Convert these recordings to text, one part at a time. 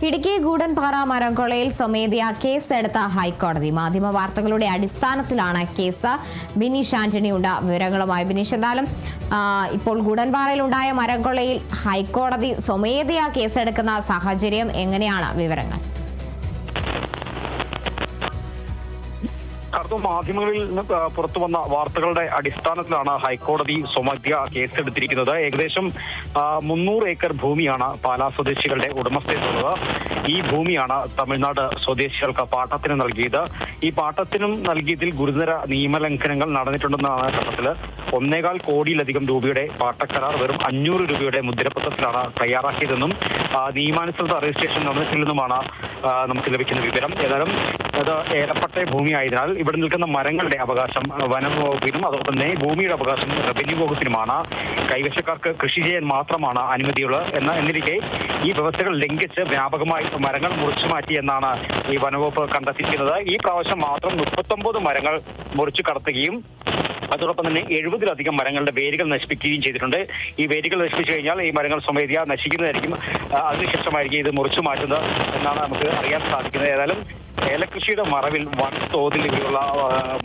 ഇടുക്കി ഗൂഡൻപാറ മരംകൊള്ളയിൽ സ്വമേധയാ കേസെടുത്ത ഹൈക്കോടതി. മാധ്യമ വാർത്തകളുടെ അടിസ്ഥാനത്തിലാണ് കേസ്. ബിനീഷ് ആന്റണിയുണ്ട് വിവരങ്ങളുമായി. ബിനീഷ്, എന്തായാലും ഇപ്പോൾ ഗൂഡൻപാറയിലുണ്ടായ മരംകൊള്ളയിൽ ഹൈക്കോടതി സ്വമേധയാ കേസെടുക്കുന്ന സാഹചര്യം എങ്ങനെയാണ് വിവരങ്ങൾ? മാധ്യമങ്ങളിൽ നിന്ന് പുറത്തു വന്ന വാർത്തകളുടെ അടിസ്ഥാനത്തിലാണ് ഹൈക്കോടതി സ്വമേധയാ കേസെടുത്തിരിക്കുന്നത്. ഏകദേശം 300 ഏക്കർ ഭൂമിയാണ് പാലാ സ്വദേശികളുടെ ഉടമസ്ഥതയിലുള്ളത്. ഈ ഭൂമിയാണ് തമിഴ്നാട് സ്വദേശികൾക്ക് പാട്ടത്തിന് നൽകിയത്. ഈ പാട്ടത്തിനും നൽകിയതിൽ ഗുരുതര നിയമലംഘനങ്ങൾ നടന്നിട്ടുണ്ടെന്നാണ് കണ്ടെത്തൽ. 1.25 കോടിയിലധികം രൂപയുടെ പാട്ടക്കരാർ വെറും 500 രൂപയുടെ മുദ്രപത്രത്തിലാണ് തയ്യാറാക്കിയതെന്നും നിയമാനുസൃത രജിസ്ട്രേഷൻ നടന്നിട്ടില്ലെന്നുമാണ് നമുക്ക് ലഭിക്കുന്ന വിവരം. ഏതായാലും അത് ഏലപ്പെട്ട ഭൂമിയായതിനാൽ ഇവിടെ നിൽക്കുന്ന മരങ്ങളുടെ അവകാശം വനം വകുപ്പിനും അതോടൊപ്പം തന്നെ ഭൂമിയുടെ അവകാശം റവന്യൂ വകുപ്പിനുമാണ്. കൈവശക്കാർക്ക് കൃഷി ചെയ്യാൻ മാത്രമാണ് അനുമതിയുള്ളത്. എന്നിരിക്കെ ഈ വ്യവസ്ഥകൾ ലംഘിച്ച് വ്യാപകമായി മരങ്ങൾ മുറിച്ചു മാറ്റി എന്നാണ് ഈ വനവകുപ്പ് കണ്ടെത്തിയിരിക്കുന്നത്. ഈ പ്രാവശ്യം മാത്രം 39 മരങ്ങൾ മുറിച്ചു കടത്തുകയും അതോടൊപ്പം തന്നെ 70-ലധികം മരങ്ങളുടെ വേരുകൾ നശിപ്പിക്കുകയും ചെയ്തിട്ടുണ്ട്. ഈ വേരുകൾ നശിപ്പിച്ചു കഴിഞ്ഞാൽ ഈ മരങ്ങൾ സ്വമേധയാ നശിക്കുന്നതായിരിക്കും. അതിനുശേഷമായിരിക്കും ഇത് മുറിച്ചു മാറ്റുന്നത് എന്നാണ് നമുക്ക് അറിയാൻ സാധിക്കുന്നത്. ഏതായാലും ഏലകൃഷിയുടെ മറവിൽ വൻതോതിൽ ഇവരുള്ള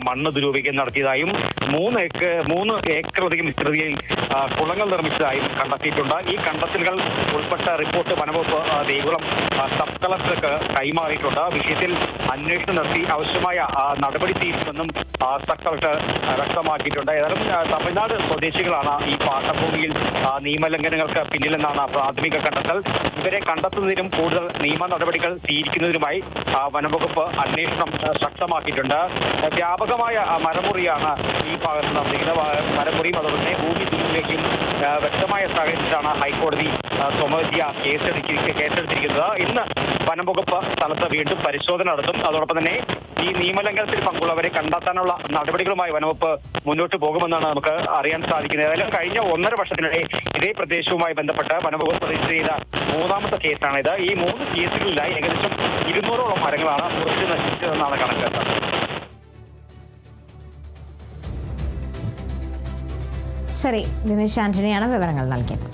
മണ്ണ് ദുരൂപീകരണം നടത്തിയതായും 3 ഏക്കറിലധികം വിസ്തൃതിയിൽ കുളങ്ങൾ നിർമ്മിച്ചതായും കണ്ടെത്തിയിട്ടുണ്ട്. ഈ കണ്ടെത്തലുകൾ ഉൾപ്പെട്ട റിപ്പോർട്ട് വനവകുപ്പ് ദേവികുളം സബ് കളക്ടർക്ക് കൈമാറിയിട്ടുണ്ട്. വിഷയത്തിൽ അന്വേഷണം നടത്തി ആവശ്യമായ നടപടി സ്വീകരിക്കുമെന്നും സബ് കളക്ടർ വ്യക്തമാക്കിയിട്ടുണ്ട്. ഏതായാലും തമിഴ്നാട് സ്വദേശികളാണ് ഈ പാട്ടഭൂമിയിൽ നിയമലംഘനങ്ങൾക്ക് പിന്നിലെന്നാണ് പ്രാഥമിക കണ്ടെത്തൽ. ഇവരെ കണ്ടെത്തുന്നതിനും കൂടുതൽ നിയമ നടപടികൾ സ്വീകരിക്കുന്നതിനുമായി വനവകുപ്പ് അന്വേഷണം ശക്തമാക്കിയിട്ടുണ്ട്. വ്യാപകമായ മരമുറിയാണ് ഈ ഭാഗത്ത് നടത്തിയിരിക്കുന്നത്. മരമുറിയും അതോടൊപ്പം തന്നെ ഭൂമി ദുരുപയോഗം വ്യക്തമായ സാഹചര്യത്തിലാണ് ഹൈക്കോടതി സ്വമേധയാ കേസെടുത്തിരിക്കുന്നത്. ഇന്ന് വനംവകുപ്പ് സ്ഥലത്ത് വീണ്ടും പരിശോധന നടത്തും. അതോടൊപ്പം തന്നെ ഈ നിയമലംഘനത്തിൽ പങ്കുള്ളവരെ കണ്ടെത്താനുള്ള നടപടികളുമായി വനംവകുപ്പ് മുന്നോട്ട് പോകുമെന്നാണ് നമുക്ക് അറിയാൻ സാധിക്കുന്നത്. ഏതായാലും കഴിഞ്ഞ 1.5 വർഷത്തിനിടെ ഇതേ പ്രദേശവുമായി ബന്ധപ്പെട്ട് വനംവകുപ്പ് രജിസ്റ്റർ ചെയ്ത 3ാമത്തെ കേസാണിത്. ഈ 3 കേസുകളിലായി ഏകദേശം 200ഓളം മരങ്ങളാണ് മുറിച്ച് നശിച്ചതെന്നാണ് കണക്ക്. ശരി, ബിനീഷ് ആന്റണിയാണ് വിവരങ്ങൾ നൽകിയത്.